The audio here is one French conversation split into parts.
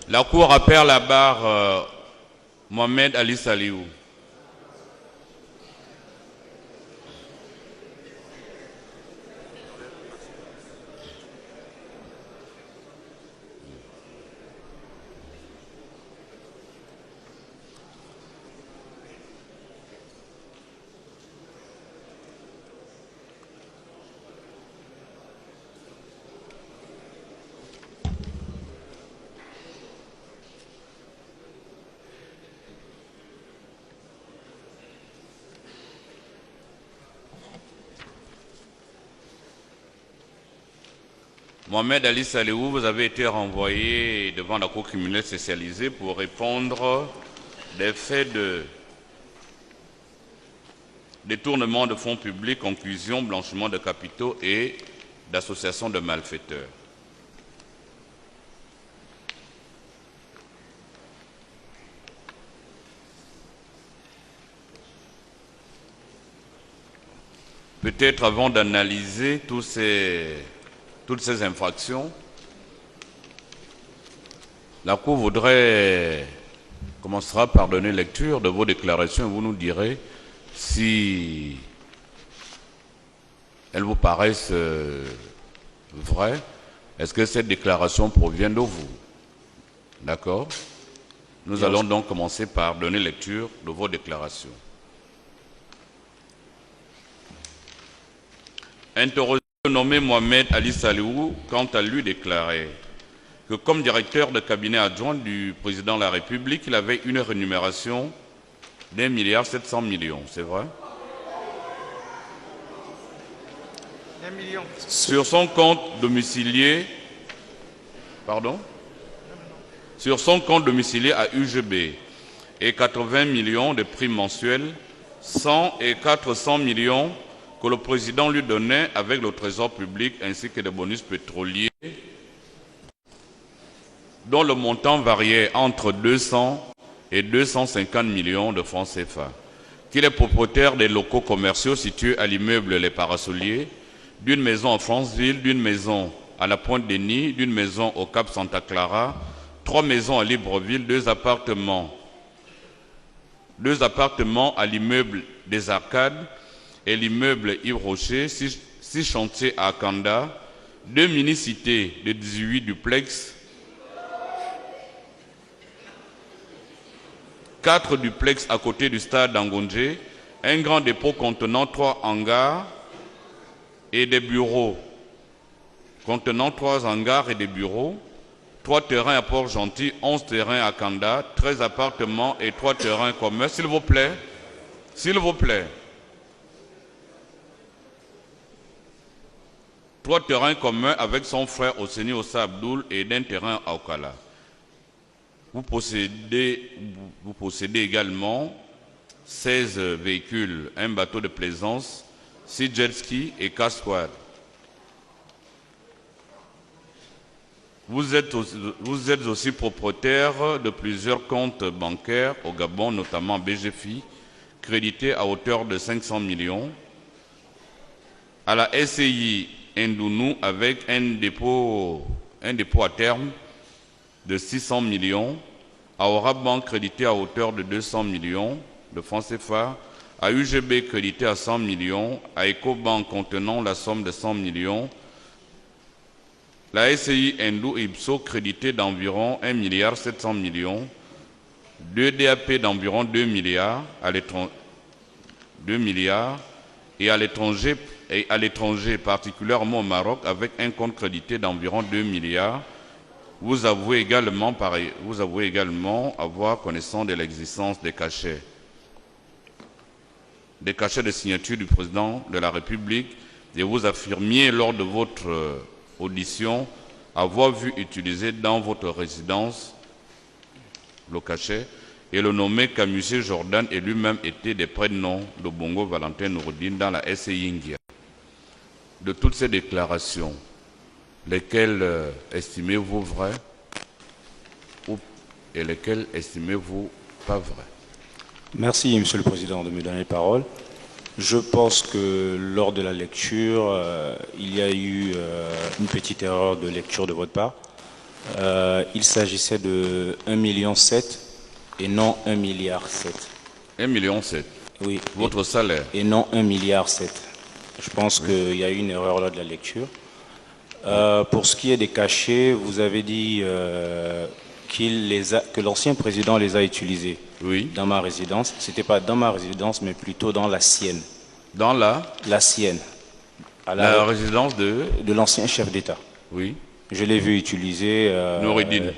La Cour appelle la barre Mohamed Ali Saliou. Mohamed Ali Saliou, vous avez été renvoyé devant la Cour criminelle spécialisée pour répondre des faits de détournement de fonds publics, conclusion, blanchiment de capitaux et d'association de malfaiteurs. Peut-être avant d'analyser toutes ces infractions, la Cour commencera par donner lecture de vos déclarations et vous nous direz si elles vous paraissent vraies. Est-ce que cette déclaration provient de vous? D'accord? Nous allons donc commencer par donner lecture de vos déclarations. Interrogé nommé Mohamed Ali Saliou, quant à lui déclarait que comme directeur de cabinet adjoint du président de la République, il avait une rémunération d'1,7 milliard. C'est vrai? Sur son compte domicilié, sur son compte domicilié à UGB et 80 millions de primes mensuelles, 100 et 400 millions que le président lui donnait avec le trésor public ainsi que des bonus pétroliers dont le montant variait entre 200 et 250 millions de francs CFA, qu'il est propriétaire des locaux commerciaux situés à l'immeuble Les Parasoliers, d'une maison en Franceville, d'une maison à la Pointe-Denis, d'une maison au Cap Santa Clara, 3 maisons à Libreville, 2 appartements à l'immeuble des Arcades et l'immeuble Yves Rocher, 6 chantiers à Akanda, 2 mini-cités de 18 duplex, 4 duplex à côté du stade d'Angondje, un grand dépôt contenant 3 hangars et des bureaux, 3 terrains à Port-Gentil, 11 terrains à Kanda, 13 appartements et 3 terrains communs. S'il vous plaît. 3 terrains communs avec son frère Osseni Ossa Abdoul et d'un terrain à Okala. Vous possédez également 16 véhicules, un bateau de plaisance, 6 jet skis et 4 quads. Vous êtes aussi propriétaire de plusieurs comptes bancaires au Gabon, notamment BGFI, crédités à hauteur de 500 millions, à la SCI Ndounou avec un dépôt à terme de 600 millions, à Orabank crédité à hauteur de 200 millions de francs CFA, à UGB crédité à 100 millions, à Ecobank contenant la somme de 100 millions, la SCI Ndou Ipso crédité d'environ 1,7 milliard, 2 DAP d'environ 2 milliards, et à l'étranger, particulièrement au Maroc, avec un compte crédité d'environ 2 milliards. Vous avouez également avoir connaissance de l'existence des cachets de signature du président de la République, et vous affirmiez lors de votre audition avoir vu utiliser dans votre résidence le cachet et le nommé Kamusé Jordan et lui-même étaient des prénoms de Bongo Valentin Nouroudine dans la SCI Ingia. De toutes ces déclarations, lesquelles estimez-vous vraies et lesquelles estimez-vous pas vraies? Merci, Monsieur le Président, de me donner la parole. Je pense que lors de la lecture, il y a eu une petite erreur de lecture de votre part. Il s'agissait de 1,7 million et non 1,7 milliard. 1,7 million. Oui. Votre salaire. Et non 1,7 milliard. Je pense qu'il y a eu une erreur lors de la lecture. Pour ce qui est des cachets, vous avez dit que l'ancien président les a utilisés dans ma résidence. Ce n'était pas dans ma résidence, mais plutôt dans la sienne. Dans la sienne. La résidence de l'ancien chef d'État. Oui. Je l'ai vu utiliser... Noureddine.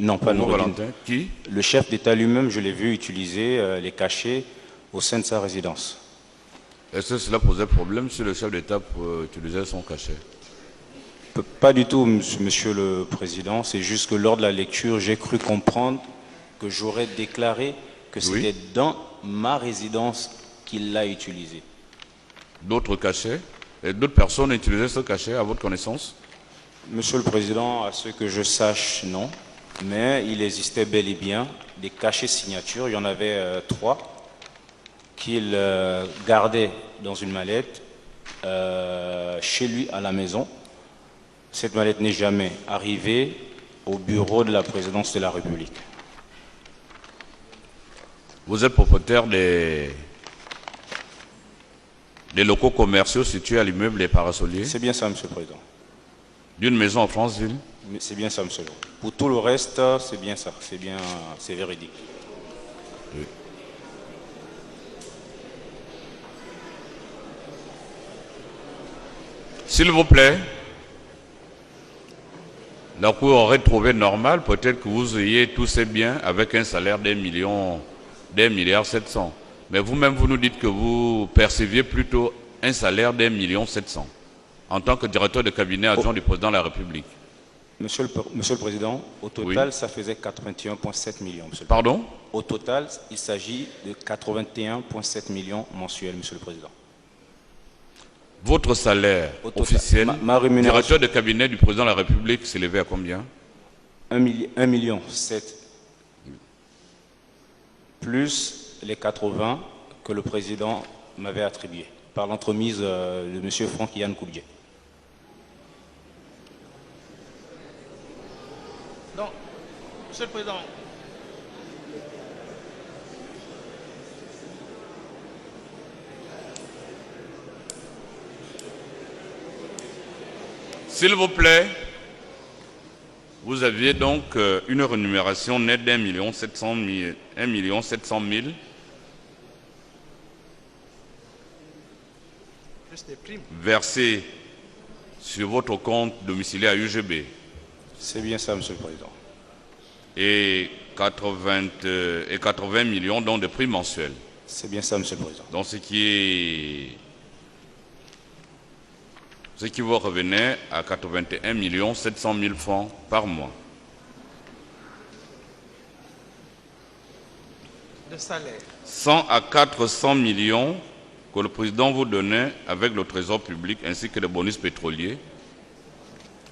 Non, pas Noureddine. Valentin. Qui? Le chef d'État lui-même, je l'ai vu utiliser les cachets au sein de sa résidence. Est-ce que cela posait problème si le chef d'État utilisait son cachet? Pas du tout, Monsieur le Président. C'est juste que lors de la lecture, j'ai cru comprendre que j'aurais déclaré que c'était dans ma résidence qu'il l'a utilisé. D'autres cachets? Et d'autres personnes utilisaient ce cachet à votre connaissance? Monsieur le Président, à ce que je sache, non. Mais il existait bel et bien des cachets signatures. Il y en avait 3 qu'il gardait dans une mallette chez lui à la maison. Cette mallette n'est jamais arrivée au bureau de la présidence de la République. Vous êtes propriétaire des locaux commerciaux situés à l'immeuble des Parasoliers? C'est bien ça, Monsieur le Président. D'une maison en Franceville? C'est bien ça, Monsieur le Président. Pour tout le reste, c'est bien ça. C'est véridique. Oui. S'il vous plaît, la Cour aurait trouvé normal peut-être que vous ayez tous ces biens avec un salaire d'1 milliard 700. Mais vous-même, vous nous dites que vous perceviez plutôt un salaire d'1,7 million en tant que directeur de cabinet adjoint du président de la République. Monsieur le Président, au total, ça faisait 81,7 millions. Pardon? Au total, il s'agit de 81,7 millions mensuels, Monsieur le Président. Votre salaire officiel, directeur de cabinet du président de la République, s'élevait à combien? 1,7 million. Plus les 80 que le président m'avait attribués par l'entremise de M. Franck-Yann Koubié. Donc, Monsieur le Président, s'il vous plaît, vous aviez donc une rémunération nette d'1,7 million versée sur votre compte domicilié à UGB. C'est bien ça, Monsieur le Président. Et 80 millions donc de prix mensuels. C'est bien ça, Monsieur le Président. Donc ce qui vous revenait à 81 700 000 francs par mois. de salaire. 100 à 400 millions que le président vous donnait avec le trésor public ainsi que les bonus pétroliers.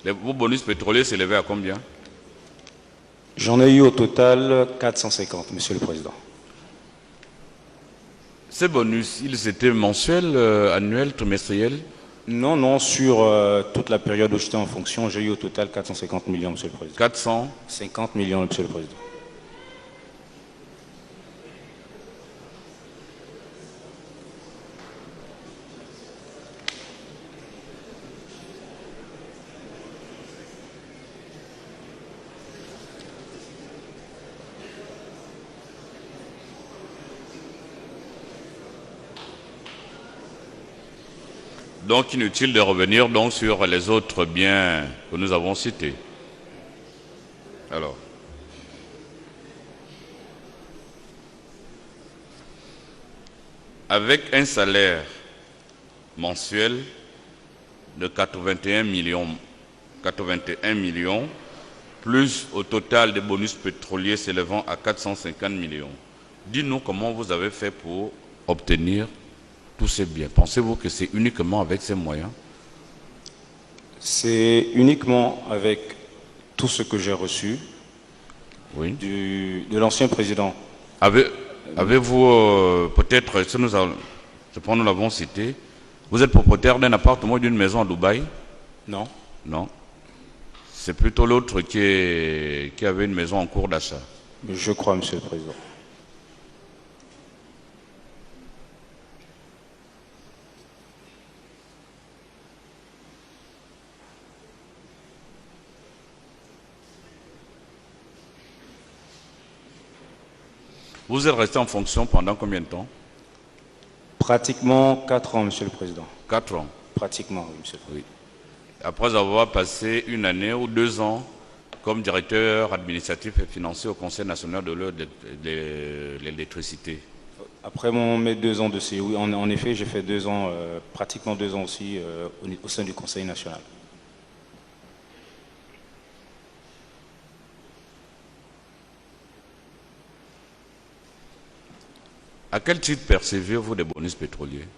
Vos bonus pétroliers s'élevaient à combien? J'en ai eu au total 450, Monsieur le Président. Ces bonus, ils étaient mensuels, annuels, trimestriels? Non, sur toute la période où j'étais en fonction, j'ai eu au total 450 millions, Monsieur le Président. 450 millions, Monsieur le Président. Donc inutile de revenir donc sur les autres biens que nous avons cités. Alors, avec un salaire mensuel de 81 millions, plus au total des bonus pétroliers s'élevant à 450 millions, dites-nous comment vous avez fait pour obtenir tous ces biens. Pensez-vous que c'est uniquement avec ces moyens? C'est uniquement avec tout ce que j'ai reçu de l'ancien président. Avez-vous peut-être, si nous l'avons cité, vous êtes propriétaire d'un appartement ou d'une maison à Dubaï? Non. Non. C'est plutôt l'autre qui avait une maison en cours d'achat. Je crois, Monsieur le Président. Vous êtes resté en fonction pendant combien de temps? Pratiquement 4 ans, Monsieur le Président. 4 ans. Pratiquement, oui, Monsieur le Président. Oui. Après avoir passé 1 année ou 2 ans comme directeur administratif et financier au Conseil national de l'électricité. Après mes 2 ans de CE, oui, en effet, j'ai fait 2 ans, pratiquement 2 ans aussi au sein du Conseil national. À quel titre percevez-vous des bonus pétroliers?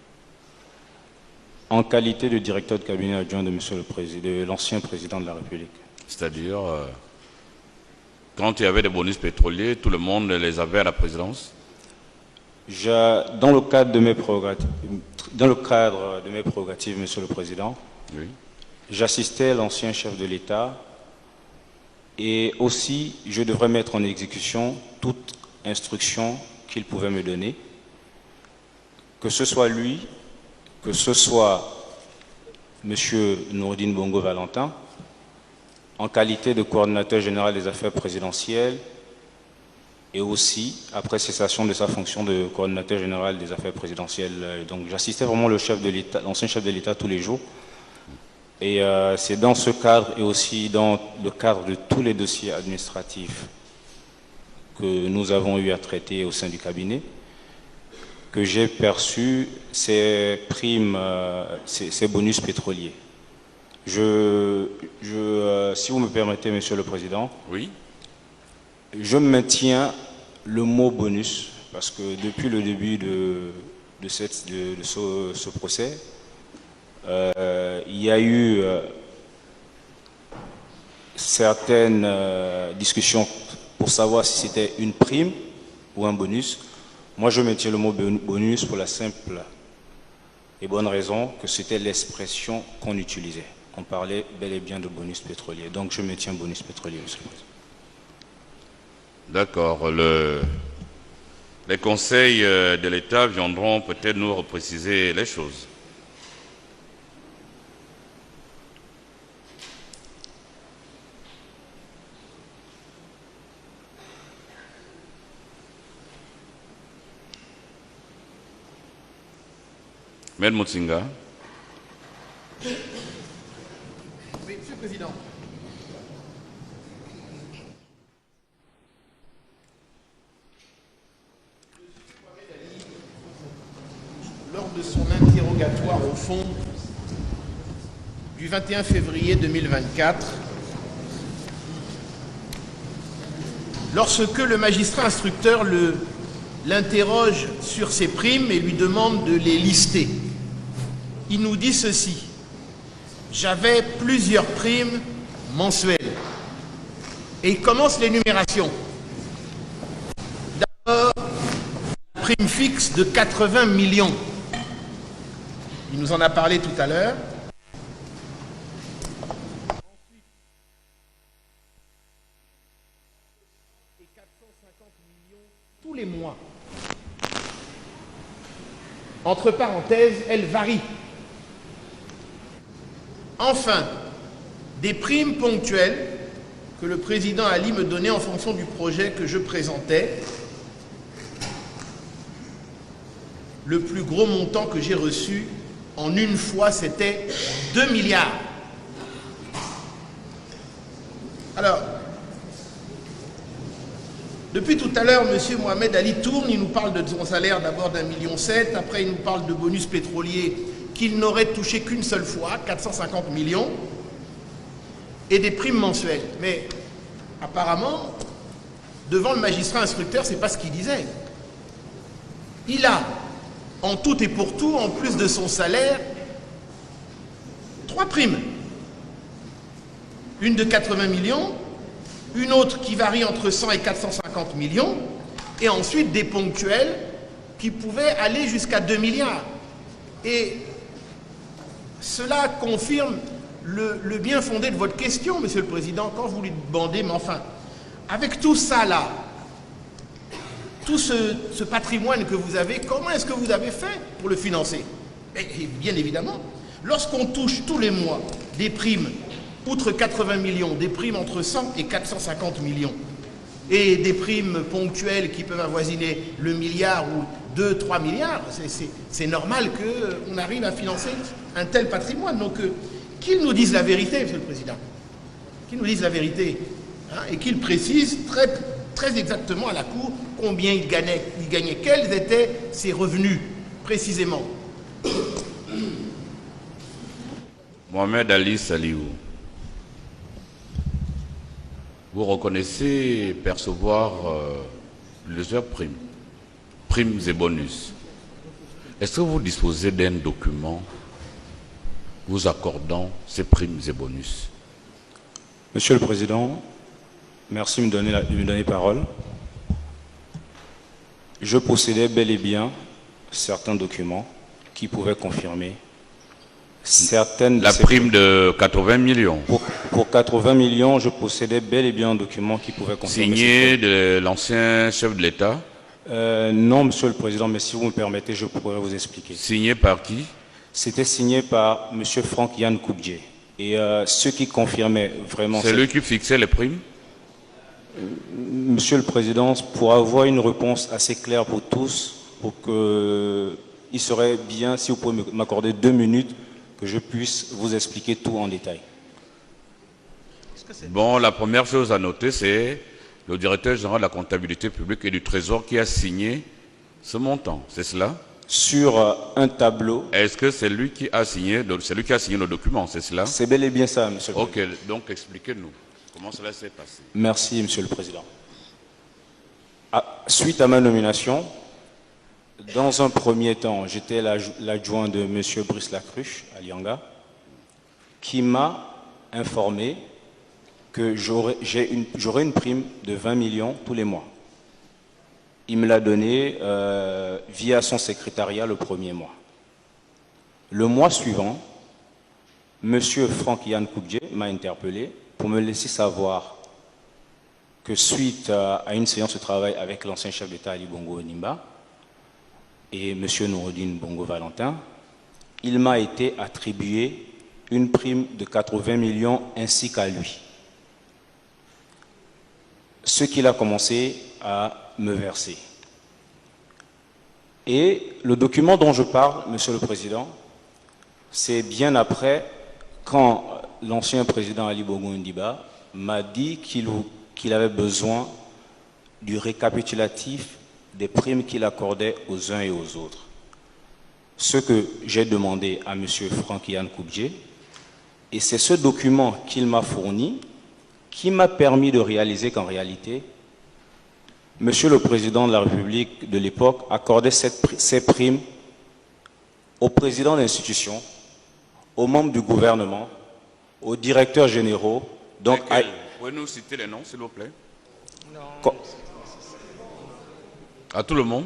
En qualité de directeur de cabinet adjoint de Monsieur le Président, de l'ancien président de la République. C'est-à-dire, quand il y avait des bonus pétroliers, tout le monde les avait à la présidence? Dans le cadre de mes prérogatives, Monsieur le Président, Oui. j'assistais l'ancien chef de l'État et aussi je devrais mettre en exécution toute instruction qu'il pouvait me donner, que ce soit lui, que ce soit M. Nourdine Bongo Valentin, en qualité de coordinateur général des affaires présidentielles, et aussi après cessation de sa fonction de coordinateur général des affaires présidentielles. Donc j'assistais vraiment l'ancien chef de l'État tous les jours. Et c'est dans ce cadre et aussi dans le cadre de tous les dossiers administratifs que nous avons eu à traiter au sein du cabinet que j'ai perçu ces primes, ces bonus pétroliers. Si vous me permettez, Monsieur le Président, Oui. je maintiens le mot bonus parce que depuis le début de ce procès, il y a eu certaines discussions pour savoir si c'était une prime ou un bonus. Moi, je maintiens le mot bonus pour la simple et bonne raison que c'était l'expression qu'on utilisait. On parlait bel et bien de bonus pétrolier. Donc, je maintiens bonus pétrolier, Monsieur le Président. D'accord. Les conseils de l'État viendront peut-être nous repréciser les choses. Maître Mutsinga. Oui, Monsieur le Président. Lors de son interrogatoire au fond du 21 février 2024, lorsque le magistrat instructeur l'interroge sur ses primes et lui demande de les lister, il nous dit ceci: j'avais plusieurs primes mensuelles. Et il commence l'énumération. D'abord, la prime fixe de 80 millions. Il nous en a parlé tout à l'heure. Et 450 millions tous les mois. Entre parenthèses, elle varie. Enfin, des primes ponctuelles que le président Ali me donnait en fonction du projet que je présentais. Le plus gros montant que j'ai reçu en une fois, c'était 2 milliards. Alors, depuis tout à l'heure, M. Mohamed Ali tourne, il nous parle de son salaire d'abord d'1,7 million, après il nous parle de bonus pétroliers qu'il n'aurait touché qu'une seule fois, 450 millions, et des primes mensuelles. Mais apparemment, devant le magistrat instructeur, ce n'est pas ce qu'il disait. Il a, en tout et pour tout, en plus de son salaire, 3 primes. Une de 80 millions, une autre qui varie entre 100 et 450 millions, et ensuite des ponctuels qui pouvaient aller jusqu'à 2 milliards. Et cela confirme le bien fondé de votre question, Monsieur le Président, quand vous lui demandez, mais enfin, avec tout ça là, tout ce patrimoine que vous avez, comment est-ce que vous avez fait pour le financer? Et bien évidemment, lorsqu'on touche tous les mois des primes, outre 80 millions, des primes entre 100 et 450 millions, et des primes ponctuelles qui peuvent avoisiner le milliard ou 2-3 milliards, c'est normal qu'on arrive à financer un tel patrimoine. Donc, qu'ils nous disent la vérité, Monsieur le Président, qu'ils nous disent la vérité, hein, et qu'ils précisent très exactement à la Cour combien il gagnait, quels étaient ses revenus, précisément. Mohamed Ali Saliou, vous reconnaissez percevoir plusieurs primes et bonus. Est-ce que vous disposez d'un document vous accordant ces primes et bonus? Monsieur le Président, merci de me donner parole. Je possédais bel et bien certains documents qui pouvaient confirmer certaines... La prime de 80 millions. Pour 80 millions, je possédais bel et bien un document qui pouvait confirmer... Signé de l'ancien chef de l'État? Non, Monsieur le Président, mais si vous me permettez, je pourrais vous expliquer. Signé par qui? C'était signé par Monsieur Franck Yann Koubdje. Et ce qui confirmait vraiment... C'est lui qui fixait les primes? Monsieur le Président, pour avoir une réponse assez claire pour tous, il serait bien si vous pouvez m'accorder 2 minutes que je puisse vous expliquer tout en détail. Bon, la première chose à noter, c'est le directeur général de la comptabilité publique et du Trésor qui a signé ce montant, c'est cela? Sur un tableau... Est-ce que c'est lui qui a signé, le document, c'est cela? C'est bel et bien ça, Monsieur le Président. Ok, donc expliquez-nous comment cela s'est passé. Merci, Monsieur le Président. Suite à ma nomination, dans un premier temps, j'étais l'adjoint de M. Brice Lacruche à Lianga, qui m'a informé que j'aurais une prime de 20 millions tous les mois. Il me l'a donné via son secrétariat le premier mois. Le mois suivant, M. Franck Yann Koubdje m'a interpellé pour me laisser savoir que suite à une séance de travail avec l'ancien chef d'État Ali Bongo Ondimba et M. Noureddine Bongo Valentin, il m'a été attribué une prime de 80 millions ainsi qu'à lui. Ce qu'il a commencé à me verser. Et le document dont je parle, Monsieur le Président, c'est bien après quand l'ancien président Ali Bongo Ondimba m'a dit qu'il avait besoin du récapitulatif des primes qu'il accordait aux uns et aux autres. Ce que j'ai demandé à M. Franck Yann Koubdje, et c'est ce document qu'il m'a fourni qui m'a permis de réaliser qu'en réalité, M. le Président de la République de l'époque accordait ces primes aux présidents d'institutions, aux membres du gouvernement, aux directeurs généraux. Donc, pouvez-nous citer les noms, s'il vous plaît? Non. À tout le monde?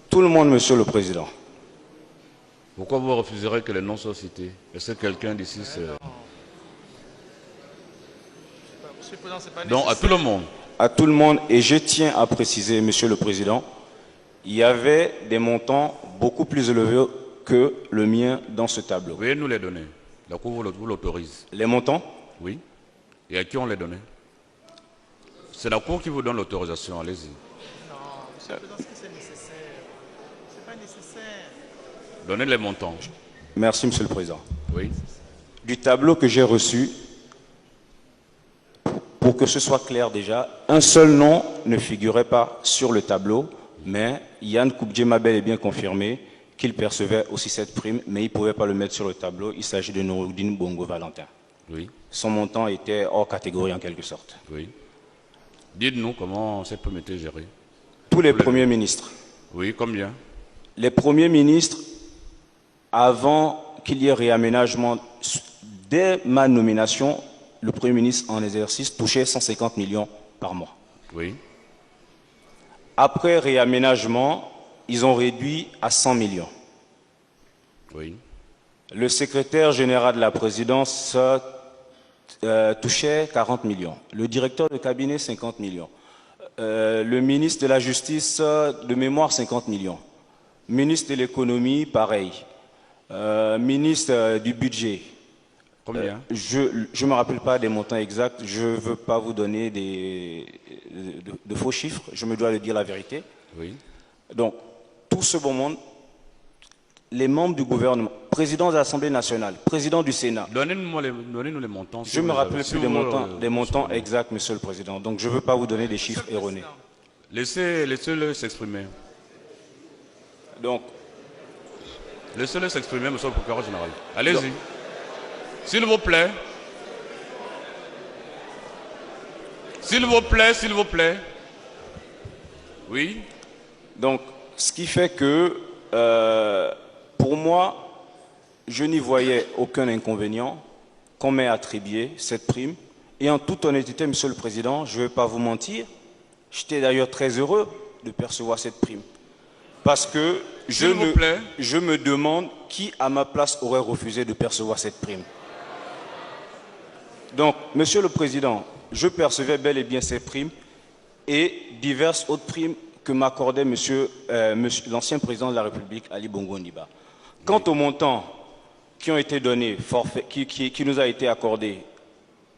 Tout le monde, Monsieur le Président. Pourquoi vous refuserez que les noms soient cités? Est-ce que quelqu'un d'ici se... Donc, à tout le monde? À tout le monde, et je tiens à préciser, Monsieur le Président, il y avait des montants beaucoup plus élevés que le mien dans ce tableau. Veuillez nous les donner. La Cour vous l'autorise. Les montants? Oui. Et à qui on les donnait? C'est la Cour qui vous donne l'autorisation, allez-y. Non, Monsieur le Président, est-ce que c'est nécessaire? C'est pas nécessaire. Donnez les montants. Merci, Monsieur le Président. Oui. Du tableau que j'ai reçu, pour que ce soit clair déjà, un seul nom ne figurait pas sur le tableau, mais Yann Koubdje m'a bel et bien confirmé qu'il percevait aussi cette prime, mais il ne pouvait pas le mettre sur le tableau. Il s'agit de Noureddine Bongo Valentin. Oui. Son montant était hors catégorie en quelque sorte. Oui. Dites-nous comment cette prime était gérée. Tous les premiers ministres. Oui, combien? Les premiers ministres, avant qu'il y ait réaménagement, dès ma nomination, le Premier ministre en exercice touchait 150 millions par mois. Oui. Après réaménagement, ils ont réduit à 100 millions. Oui. Le secrétaire général de la présidence, touchait 40 millions. Le directeur de cabinet, 50 millions. Le ministre de la Justice, de mémoire, 50 millions. Ministre de l'économie, pareil. Ministre du budget. Combien? Je ne me rappelle pas des montants exacts. Je ne veux pas vous donner de faux chiffres. Je me dois de dire la vérité. Oui. Donc, tout ce beau monde, les membres du gouvernement, président de l'Assemblée nationale, président du Sénat. Donnez-nous les montants. Je ne me rappelle plus des montants exacts, Monsieur le Président. Donc, je ne veux pas vous donner des chiffres erronés. Laissez-le s'exprimer. Donc, laissez-le s'exprimer, Monsieur le procureur général. Allez-y. S'il vous plaît. S'il vous plaît, s'il vous plaît. Oui. Donc, ce qui fait que, pour moi, je n'y voyais aucun inconvénient qu'on m'ait attribué cette prime. Et en toute honnêteté, Monsieur le Président, je ne vais pas vous mentir, j'étais d'ailleurs très heureux de percevoir cette prime. Parce que je me demande qui, à ma place, aurait refusé de percevoir cette prime. Donc, Monsieur le Président, je percevais bel et bien ces primes et diverses autres primes que m'accordait l'ancien président de la République, Ali Bongo Ondimba. Quant aux montants qui ont été donnés, qui nous a été accordé,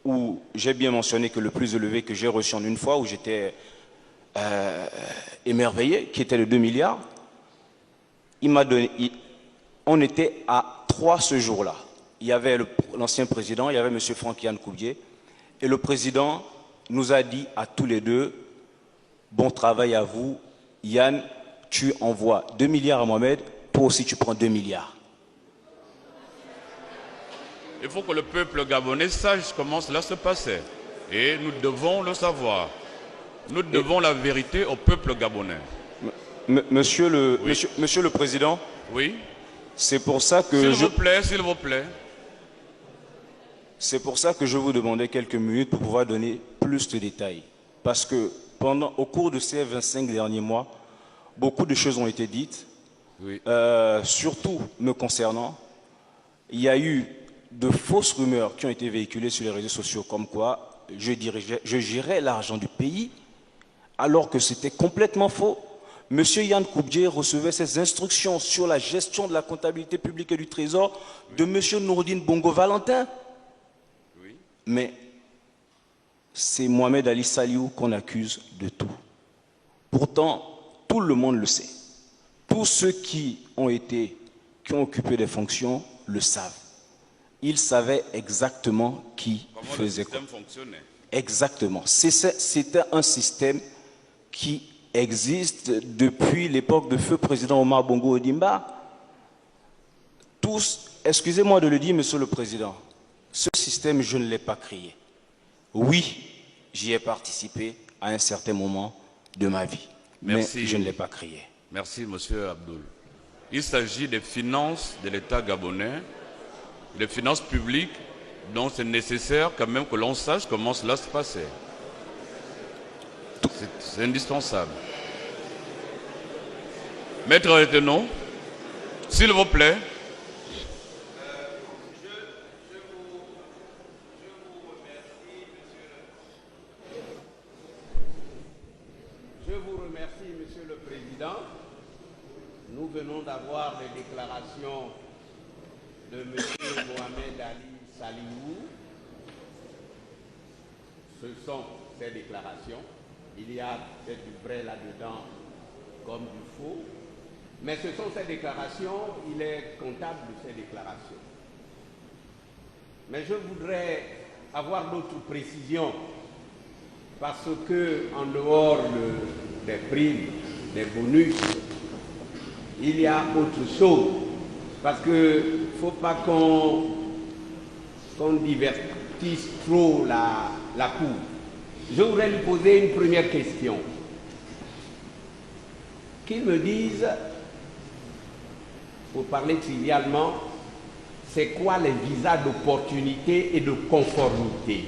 où j'ai bien mentionné que le plus élevé que j'ai reçu en une fois, où j'étais émerveillé, qui était de 2 milliards, on était à 3 ce jour-là. Il y avait l'ancien président, il y avait M. Franck-Yann Koubié, et le président nous a dit à tous les deux, bon travail à vous, Yann, tu envoies 2 milliards à Mohamed, toi aussi tu prends 2 milliards. Il faut que le peuple gabonais sache comment cela se passait. Et nous devons le savoir. Nous devons la vérité au peuple gabonais. Monsieur le Président, oui. C'est pour ça que s'il vous plaît. C'est pour ça que je vous demandais quelques minutes pour pouvoir donner plus de détails. Parce que au cours de ces 25 derniers mois, beaucoup de choses ont été dites, oui. Surtout me concernant. Il y a eu de fausses rumeurs qui ont été véhiculées sur les réseaux sociaux, comme quoi je gérais l'argent du pays, alors que c'était complètement faux. Monsieur Yann Koubié recevait ses instructions sur la gestion de la comptabilité publique et du Trésor de Monsieur Nourdine Bongo Valentin. Oui. Mais c'est Mohamed Ali Saliou qu'on accuse de tout. Pourtant, tout le monde le sait. Tous ceux qui ont occupé des fonctions le savent. Ils savaient exactement qui faisait quoi. Comment le système fonctionnait. Exactement. C'était un système qui existe depuis l'époque de feu président Omar Bongo Ondimba. Tous, excusez-moi de le dire, Monsieur le Président, ce système, je ne l'ai pas créé. Oui, j'y ai participé à un certain moment de ma vie. Merci. Mais je ne l'ai pas créé. Merci, Monsieur Abdoul. Il s'agit des finances de l'État gabonais, des finances publiques, dont c'est nécessaire quand même que l'on sache comment cela se passait. C'est indispensable. Maître Etenon, s'il vous plaît. Je vous remercie, Monsieur le Président. Nous venons d'avoir les déclarations de M. Mohamed Ali Saliou. Ce sont ces déclarations. Il y a peut-être du vrai là-dedans comme du faux. Mais ce sont ces déclarations, il est comptable de ces déclarations. Mais je voudrais avoir d'autres précisions parce que, en dehors des primes, des bonus, il y a autre chose. Parce qu'il ne faut pas qu'on divertisse trop la cour. Je voudrais lui poser une première question. Qu'il me dise, pour parler trivialement, c'est quoi les visas d'opportunité et de conformité?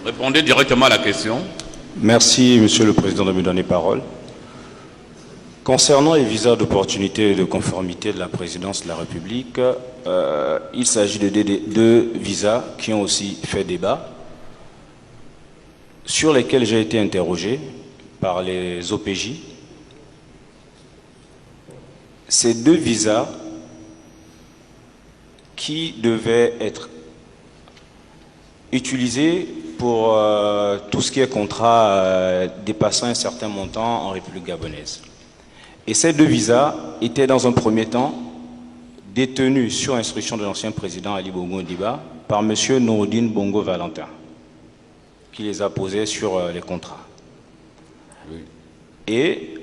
Répondez directement à la question. Merci, Monsieur le Président, de me donner parole. Concernant les visas d'opportunité et de conformité de la présidence de la République, il s'agit de deux visas qui ont aussi fait débat, sur lesquels j'ai été interrogé par les OPJ. Ces deux visas qui devaient être utilisés pour tout ce qui est contrat dépassant un certain montant en République gabonaise. Et ces deux visas étaient dans un premier temps détenus sur instruction de l'ancien président Ali Bongo Ondimba par M. Noureddine Bongo Valentin, qui les a posés sur les contrats. Oui. Et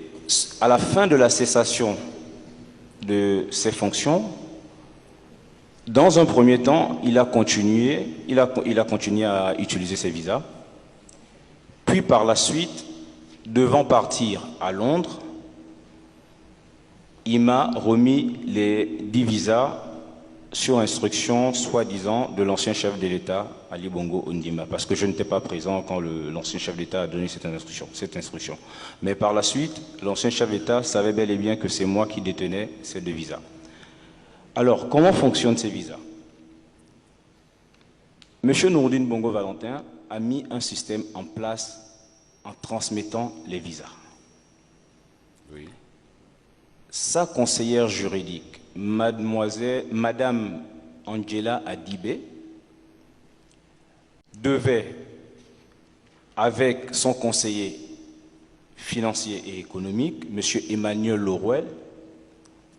à la fin de la cessation de ses fonctions, dans un premier temps, il a continué à utiliser ces visas. Puis par la suite, devant partir à Londres, il m'a remis les 10 visas sur instruction, soi-disant, de l'ancien chef de l'État, Ali Bongo Ondimba, parce que je n'étais pas présent quand l'ancien chef d'État a donné cette instruction. Mais par la suite, l'ancien chef d'État savait bel et bien que c'est moi qui détenais ces 2 visas. Alors, comment fonctionnent ces visas? M. Noureddine Bongo Valentin a mis un système en place en transmettant les visas. Oui. Sa conseillère juridique, Madame Angela Adibé, devait, avec son conseiller financier et économique, M. Emmanuel Lorouel,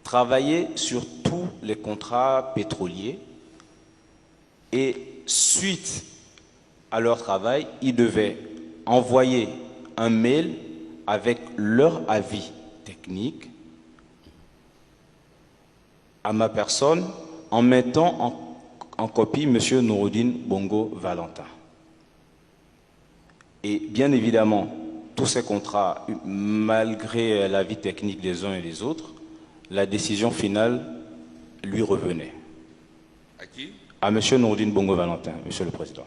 travailler sur tous les contrats pétroliers, et suite à leur travail, ils devaient envoyer un mail avec leur avis technique à ma personne en mettant en copie M. Noureddine Bongo Valentin. Et bien évidemment, tous ces contrats, malgré l'avis technique des uns et des autres, la décision finale lui revenait. À qui? À M. Noureddine Bongo Valentin, Monsieur le Président.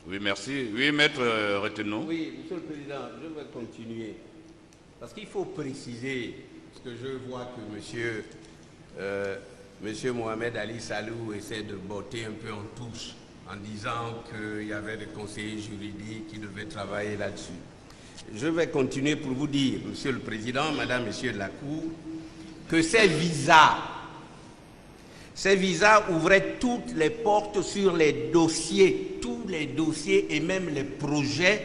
Oui, merci. Oui, Maître Retenou. Oui, Monsieur le Président, je vais continuer. Parce qu'il faut préciser, parce que je vois que Monsieur Mohamed Ali Salou essaie de botter un peu en touche en disant qu'il y avait des conseillers juridiques qui devaient travailler là-dessus. Je vais continuer pour vous dire, Monsieur le Président, Madame, Messieurs de la Cour, que ces visas ouvraient toutes les portes sur les dossiers, tous les dossiers et même les projets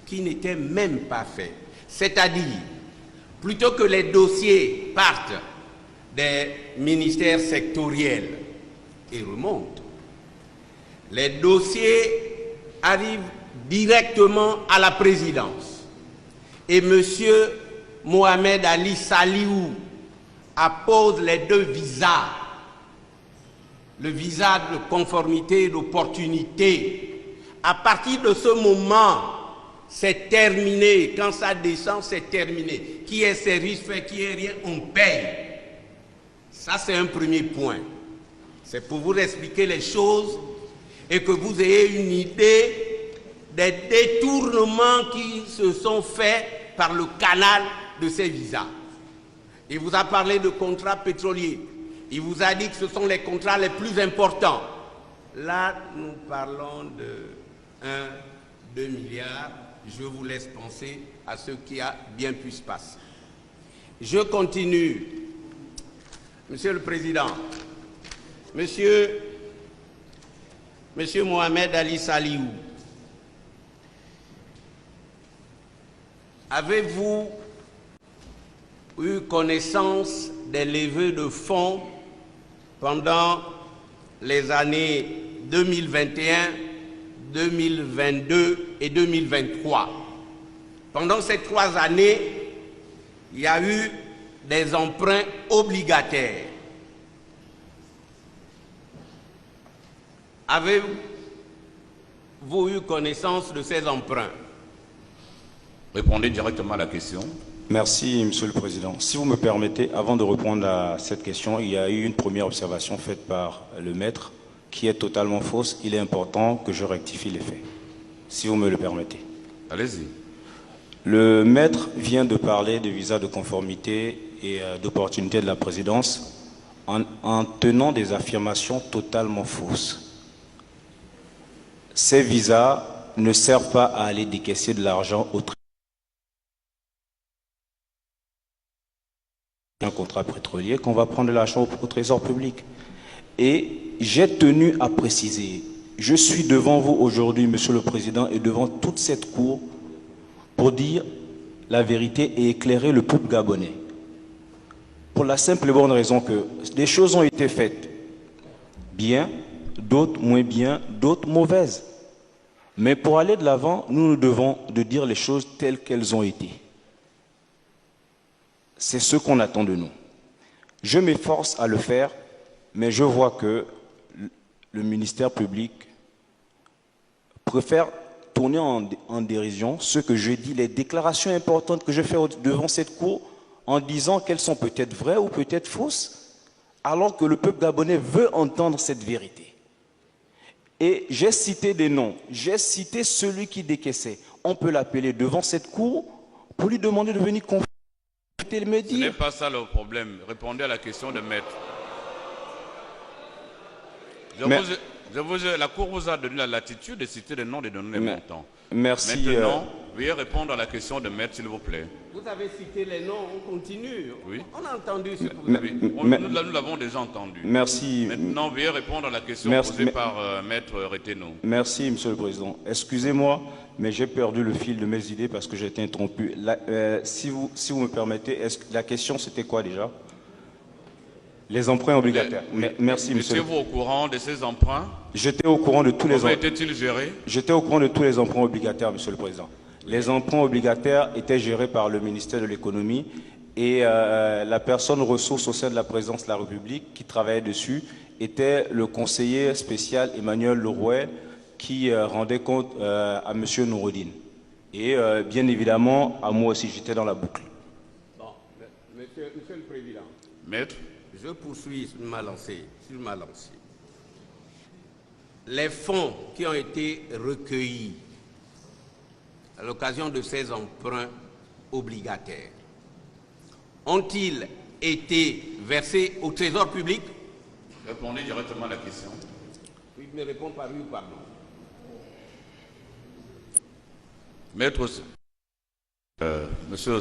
qui n'étaient même pas faits. C'est-à-dire, plutôt que les dossiers partent des ministères sectoriels et remontent, les dossiers arrivent directement à la présidence. Et M. Mohamed Ali Saliou appose les 2 visas, le visa de conformité et d'opportunité. À partir de ce moment, c'est terminé. Quand ça descend, c'est terminé. Qui est service fait, qui est rien, on paye. Ça, c'est un premier point. C'est pour vous expliquer les choses et que vous ayez une idée des détournements qui se sont faits par le canal de ces visas. Il vous a parlé de contrats pétroliers. Il vous a dit que ce sont les contrats les plus importants. Là, nous parlons de 1-2 milliards. Je vous laisse penser à ce qui a bien pu se passer. Je continue. Monsieur le Président, Monsieur Mohamed Ali Saliou, avez-vous eu connaissance des levées de fonds pendant les années 2021, 2022 et 2023? Pendant ces 3 années, il y a eu des emprunts obligataires. Avez-vous eu connaissance de ces emprunts? Répondez directement à la question. Merci, Monsieur le Président. Si vous me permettez, avant de répondre à cette question, il y a eu une première observation faite par le maître qui est totalement fausse. Il est important que je rectifie les faits, si vous me le permettez. Allez-y. Le maître vient de parler de visa de conformité et d'opportunité de la présidence en tenant des affirmations totalement fausses. Ces visas ne servent pas à aller décaisser de l'argent au un contrat pétrolier qu'on va prendre de l'argent au trésor public. Et j'ai tenu à préciser, je suis devant vous aujourd'hui, Monsieur le Président, et devant toute cette cour pour dire la vérité et éclairer le peuple gabonais. Pour la simple et bonne raison que des choses ont été faites bien, d'autres moins bien, d'autres mauvaises. Mais pour aller de l'avant, nous devons de dire les choses telles qu'elles ont été. C'est ce qu'on attend de nous. Je m'efforce à le faire, mais je vois que le ministère public préfère tourner en dérision ce que je dis, les déclarations importantes que je fais devant cette cour, en disant qu'elles sont peut-être vraies ou peut-être fausses, alors que le peuple gabonais veut entendre cette vérité. Et j'ai cité des noms, j'ai cité celui qui décaissait. On peut l'appeler devant cette cour pour lui demander de venir confronter et me dire. Ce n'est pas ça le problème. Répondez à la question de maître. La Cour vous a donné la latitude de citer les noms et de donner les montants. Merci. Maintenant, veuillez répondre à la question de maître, s'il vous plaît. Vous avez cité les noms, on continue. Oui. On a entendu ce que vous avez dit. Nous l'avons déjà entendu. Merci. Maintenant, veuillez répondre à la question posée par maître Reteno. Merci, Monsieur le Président. Excusez-moi, mais j'ai perdu le fil de mes idées parce que j'ai été interrompu. Si vous me permettez, la question c'était quoi déjà? Les emprunts obligataires. Merci, monsieur. Étiez-vous au courant de ces emprunts? J'étais au courant de tous les emprunts. Comment était-il géré? J'étais au courant de tous les emprunts obligataires, Monsieur le Président. Les emprunts obligataires étaient gérés par le ministère de l'économie et la personne ressource au sein de la présidence de la République qui travaillait dessus était le conseiller spécial Emmanuel Leroy qui rendait compte à Monsieur Noureddine. Et bien évidemment, à moi aussi, j'étais dans la boucle. Bon, monsieur le Président. Maître. Je poursuis sur ma lancée. Les fonds qui ont été recueillis à l'occasion de ces emprunts obligataires ont-ils été versés au Trésor public? Répondez directement à la question. Oui, me répond par oui ou par non. Maître, monsieur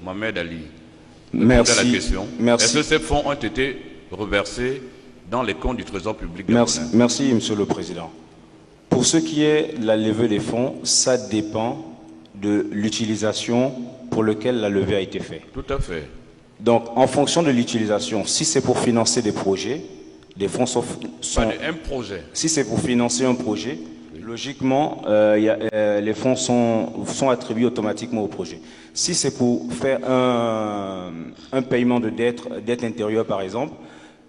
Mohamed Ali. Merci. À la question. Merci. Est-ce que ces fonds ont été reversés dans les comptes du Trésor public? Merci, Monsieur le Président. Pour ce qui est de la levée des fonds, ça dépend de l'utilisation pour laquelle la levée a été faite. Tout à fait. Donc, en fonction de l'utilisation, si c'est pour financer des projets, des fonds sont un projet. Si c'est pour financer un projet, logiquement, les fonds sont attribués automatiquement au projet. Si c'est pour faire un paiement de dette intérieure, par exemple,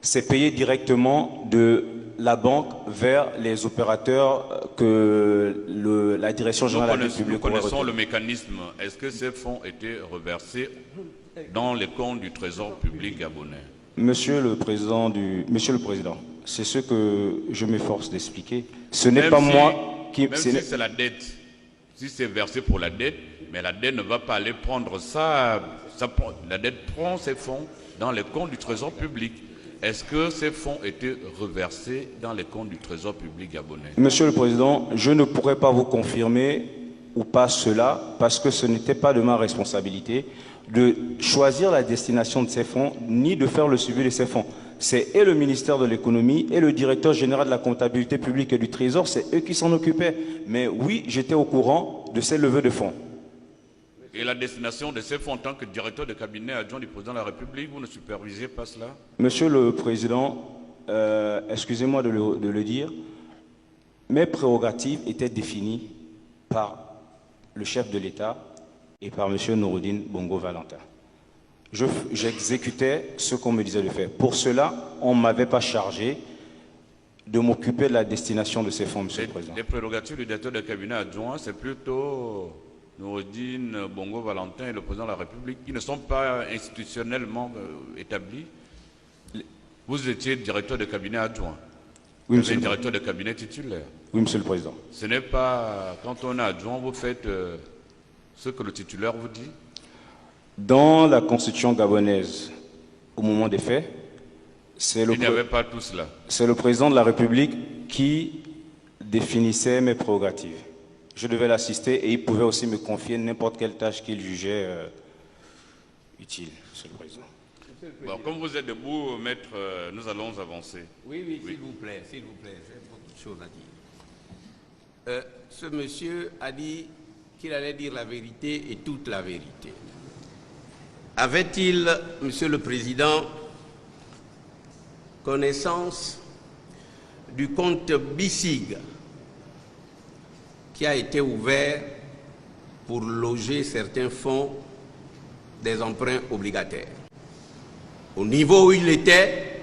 c'est payé directement de la banque vers les opérateurs que la direction générale du public. Nous connaissons le mécanisme. Est-ce que ces fonds étaient reversés dans les comptes du Trésor public gabonais? Monsieur le Président, c'est ce que je m'efforce d'expliquer. Ce n'est pas moi qui... Même si c'est la dette, si c'est versé pour la dette, mais la dette ne va pas aller prendre ça. La dette prend ses fonds dans les comptes du Trésor public. Est-ce que ces fonds étaient reversés dans les comptes du Trésor public gabonais? Monsieur le Président, je ne pourrais pas vous confirmer ou pas cela, parce que ce n'était pas de ma responsabilité de choisir la destination de ces fonds, ni de faire le suivi de ces fonds. C'est et le ministère de l'économie et le directeur général de la comptabilité publique et du Trésor, c'est eux qui s'en occupaient. Mais oui, j'étais au courant de ces levées de fonds. Et la destination de ces fonds en tant que directeur de cabinet adjoint du président de la République, vous ne supervisez pas cela? Monsieur le Président, excusez-moi de le dire, mes prérogatives étaient définies par le chef de l'État et par M. Noureddine Bongo Valentin. J'exécutais ce qu'on me disait de faire. Pour cela, on ne m'avait pas chargé de m'occuper de la destination de ces fonds, Monsieur le Président. Les prérogatives du directeur de cabinet adjoint, c'est plutôt Noureddine Bongo Valentin et le président de la République, qui ne sont pas institutionnellement établis. Vous étiez directeur de cabinet adjoint. Oui, vous êtes directeur de cabinet titulaire. Oui, Monsieur le Président. Ce n'est pas, quand on est adjoint, vous faites Ce que le titulaire vous dit? Dans la constitution gabonaise, au moment des faits, c'est Il n'y avait pas tout cela. c'est le président de la République qui définissait mes prérogatives. Je devais l'assister et il pouvait aussi me confier n'importe quelle tâche qu'il jugeait utile, Monsieur le Président. Bon, comme vous êtes debout, maître, nous allons avancer. Oui, s'il vous plaît, j'ai beaucoup de choses à dire. Ce monsieur a dit qu'il allait dire la vérité et toute la vérité. Avait-il, Monsieur le Président, connaissance du compte BICIG qui a été ouvert pour loger certains fonds des emprunts obligataires? Au niveau où il était,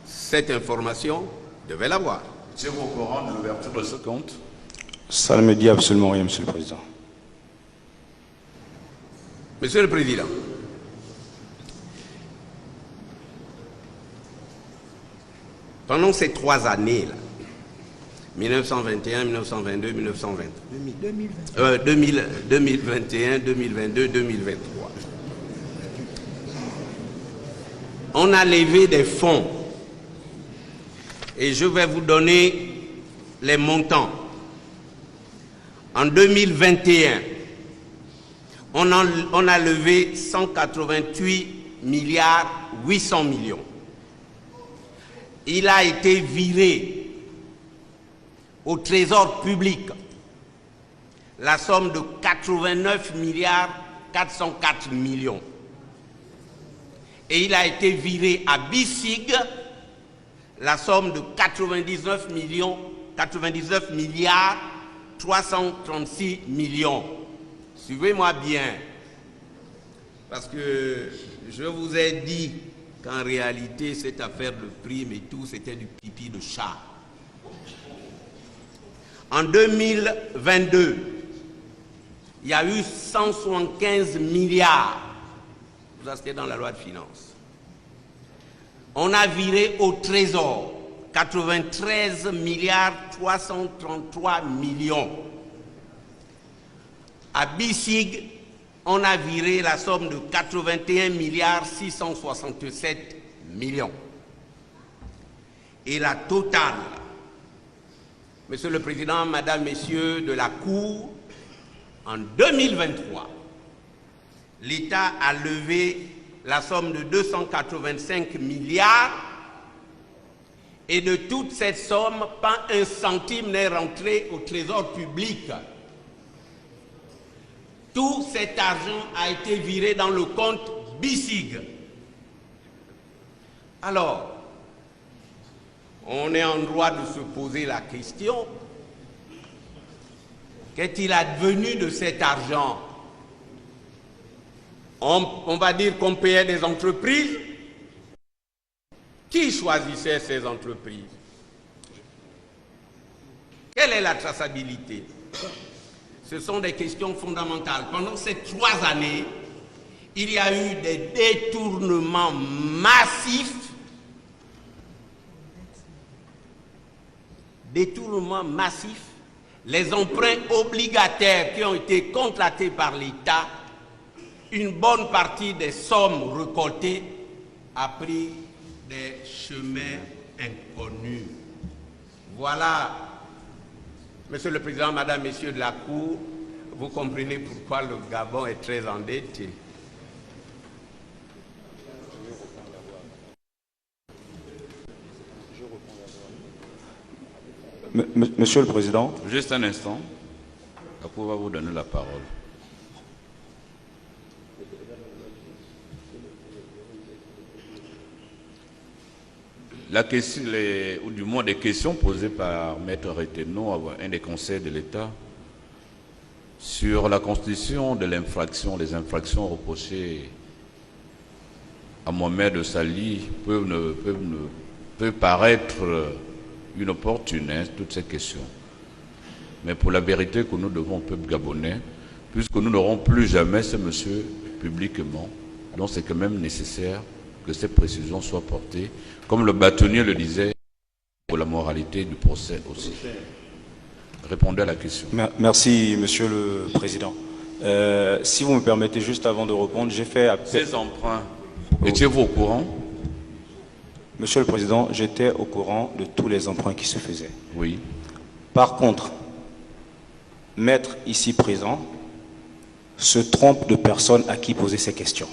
cette information devait l'avoir. Êtes-vous au courant de l'ouverture de ce compte? Ça ne me dit absolument rien, Monsieur le Président. Monsieur le Président, pendant ces 3 années-là, 1921, 1922, 1923, 2021, 2022, 2023, on a levé des fonds et je vais vous donner les montants. En 2021, on a levé 188 milliards 800 millions. Il a été viré au trésor public la somme de 89 milliards 404 millions. Et il a été viré à BICIG la somme de 99 milliards 336 millions. Suivez-moi bien, parce que je vous ai dit qu'en réalité, cette affaire de prime et tout, c'était du pipi de chat. En 2022, il y a eu 175 milliards. Ça, c'était dans la loi de finances. On a viré au trésor 93 milliards 333 millions. À BICIG, on a viré la somme de 81 milliards 667 millions. Et la totale, Monsieur le Président, Madame, Messieurs de la Cour, en 2023, l'État a levé la somme de 285 milliards et de toute cette somme, pas un centime n'est rentré au trésor public. Tout cet argent a été viré dans le compte BICIG. Alors, on est en droit de se poser la question, qu'est-il advenu de cet argent? On va dire qu'on payait des entreprises. Qui choisissait ces entreprises? Quelle est la traçabilité? Ce sont des questions fondamentales. Pendant ces 3 années, il y a eu des détournements massifs. Détournements massifs. Les emprunts obligataires qui ont été contractés par l'État, une bonne partie des sommes récoltées a pris des chemins inconnus. Voilà, Monsieur le Président, Madame, Messieurs de la Cour, vous comprenez pourquoi le Gabon est très endetté. Monsieur le Président. Juste un instant. La Cour va vous donner la parole. La question, ou du moins des questions posées par Maître Reteneau, un des conseils de l'État, sur la constitution de l'infraction, les infractions reprochées à Mohamed Sali peuvent paraître inopportunes, toutes ces questions. Mais pour la vérité que nous devons au peuple gabonais, puisque nous n'aurons plus jamais ce monsieur publiquement, donc c'est quand même nécessaire que ces précisions soient portées, comme le bâtonnier le disait, pour la moralité du procès aussi. Répondez à la question. Merci, Monsieur le Président. Si vous me permettez, juste avant de répondre, j'ai fait appel... Ces emprunts, étiez-vous au courant? Monsieur le Président, j'étais au courant de tous les emprunts qui se faisaient. Oui. Par contre, maître ici présent se trompe de personne à qui poser ces questions.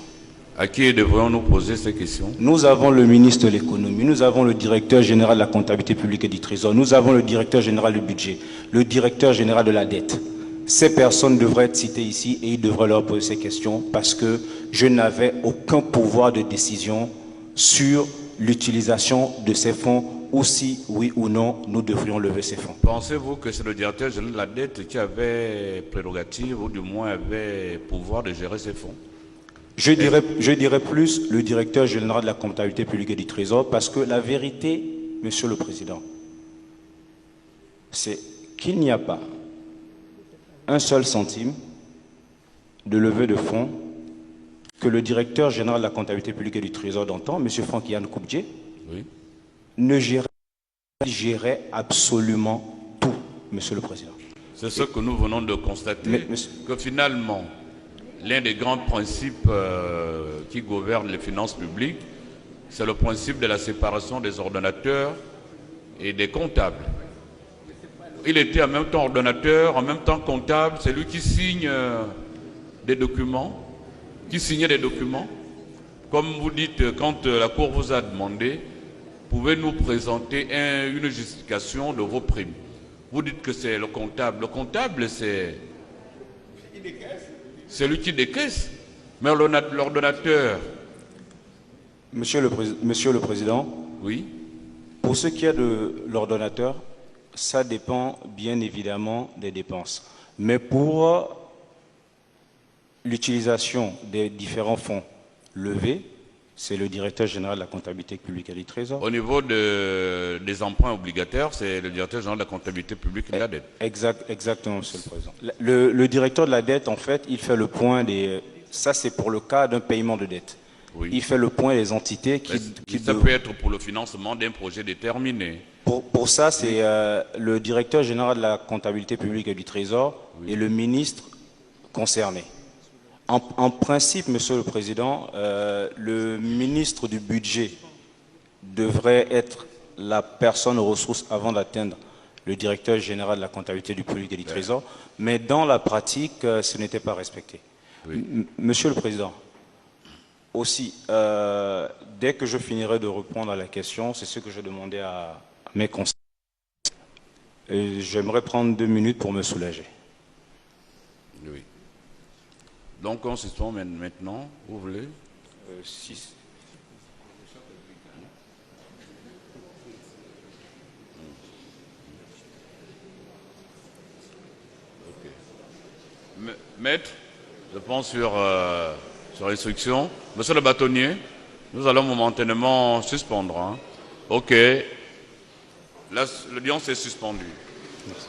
À qui devrions-nous poser ces questions? Nous avons le ministre de l'économie, nous avons le directeur général de la comptabilité publique et du trésor, nous avons le directeur général du budget, le directeur général de la dette. Ces personnes devraient être citées ici et ils devraient leur poser ces questions parce que je n'avais aucun pouvoir de décision sur l'utilisation de ces fonds ou si, oui ou non, nous devrions lever ces fonds. Pensez-vous que c'est le directeur général de la dette qui avait prérogative ou du moins avait pouvoir de gérer ces fonds? Je dirais plus le directeur général de la comptabilité publique et du trésor parce que la vérité, Monsieur le Président, c'est qu'il n'y a pas un seul centime de levée de fonds que le directeur général de la comptabilité publique et du trésor d'antan, M. Franck-Yann Koubdje, Oui. ne gérait absolument tout, Monsieur le Président. C'est ce que nous venons de constater, que finalement, l'un des grands principes qui gouvernent les finances publiques, c'est le principe de la séparation des ordonnateurs et des comptables. Il était en même temps ordonnateur, en même temps comptable, c'est lui qui signe des documents, qui signait des documents. Comme vous dites, quand la Cour vous a demandé, pouvez-nous présenter une justification de vos primes? Vous dites que c'est le comptable. Le comptable, c'est lui qui décaisse. Mais l'ordonnateur... Monsieur le Président, oui. Pour ce qui est de l'ordonnateur, ça dépend bien évidemment des dépenses. Mais pour l'utilisation des différents fonds levés, c'est le directeur général de la comptabilité publique et du trésor. Au niveau des emprunts obligataires, c'est le directeur général de la comptabilité publique et de la dette. Exactement, Monsieur le Président. Le directeur de la dette, en fait, il fait le point des... Ça, c'est pour le cas d'un paiement de dette. Oui. Il fait le point des entités qui... Ça peut être pour le financement d'un projet déterminé. Pour ça, c'est le directeur général de la comptabilité publique et du trésor et le ministre concerné. En principe, Monsieur le Président, le ministre du budget devrait être la personne aux ressources avant d'atteindre le directeur général de la comptabilité du public et du trésor, mais dans la pratique, ce n'était pas respecté. Oui. Monsieur le Président, aussi, dès que je finirai de répondre à la question, c'est ce que je demandais à mes conseillers. J'aimerais prendre 2 minutes pour me soulager. Oui. Donc on suspend maintenant, vous voulez 6. Okay. Maître, je pense sur l'instruction. Monsieur le bâtonnier, nous allons momentanément suspendre. Hein. Ok. L'audience est suspendue. Merci.